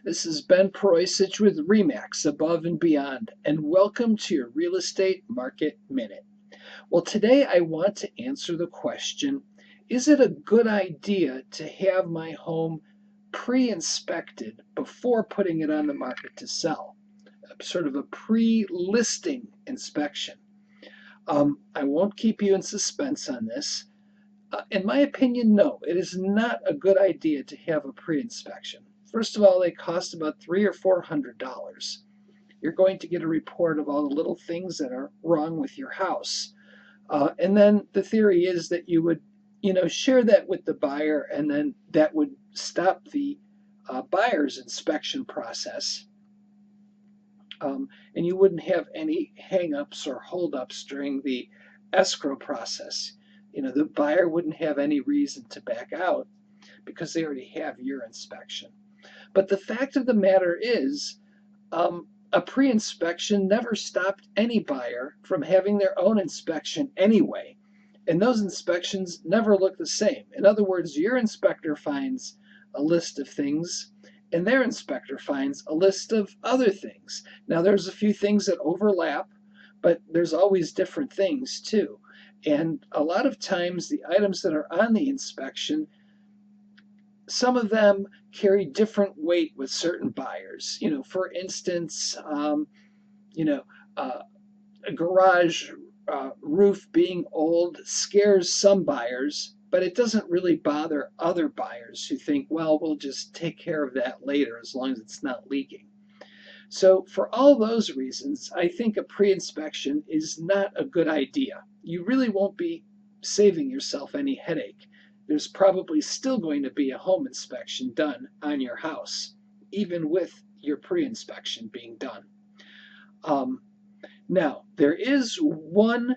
This is Ben Parojcic with Remax Above and Beyond, and welcome to your Real Estate Market Minute. Well, today I want to answer the question, is it a good idea to have my home pre-inspected before putting it on the market to sell? Sort of a pre-listing inspection. I won't keep you in suspense on this. In my opinion, no, it is not a good idea to have a pre-inspection. First of all, they cost about $300 or $400. You're going to get a report of all the little things that are wrong with your house. And then the theory is that you would, share that with the buyer, and then that would stop the buyer's inspection process. And you wouldn't have any hang-ups or hold-ups during the escrow process. The buyer wouldn't have any reason to back out because they already have your inspection. But the fact of the matter is, a pre-inspection never stopped any buyer from having their own inspection anyway. And those inspections never look the same. In other words, your inspector finds a list of things and their inspector finds a list of other things. Now, there's a few things that overlap, but there's always different things too. And a lot of times the items that are on the inspection, some of them carry different weight with certain buyers. For instance, a garage roof being old scares some buyers, but it doesn't really bother other buyers who think, well, we'll just take care of that later as long as it's not leaking. So for all those reasons, I think a pre-inspection is not a good idea. You really won't be saving yourself any headache. There's probably still going to be a home inspection done on your house, even with your pre-inspection being done. Now, there is one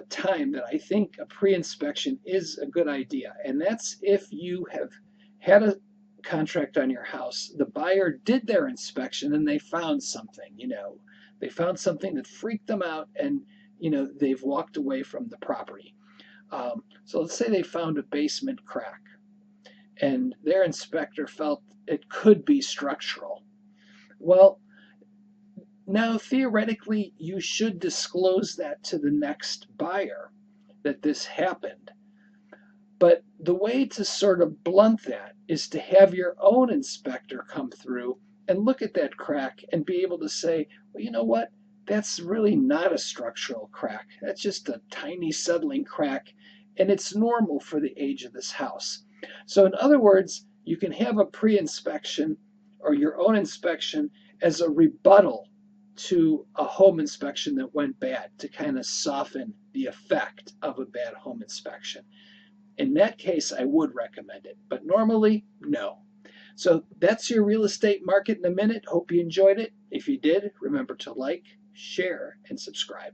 time that I think a pre-inspection is a good idea, and that's if you have had a contract on your house, the buyer did their inspection and they found something, they found something that freaked them out, and they've walked away from the property. So let's say they found a basement crack and their inspector felt it could be structural. Well, now theoretically you should disclose that to the next buyer that this happened. But the way to sort of blunt that is to have your own inspector come through and look at that crack and be able to say, well, you know what? That's really not a structural crack. That's just a tiny settling crack, and it's normal for the age of this house. So in other words, you can have a pre-inspection or your own inspection as a rebuttal to a home inspection that went bad, to kind of soften the effect of a bad home inspection. In that case, I would recommend it, but normally, no. So that's your real estate market in a minute. Hope you enjoyed it. If you did, remember to like, share, and subscribe.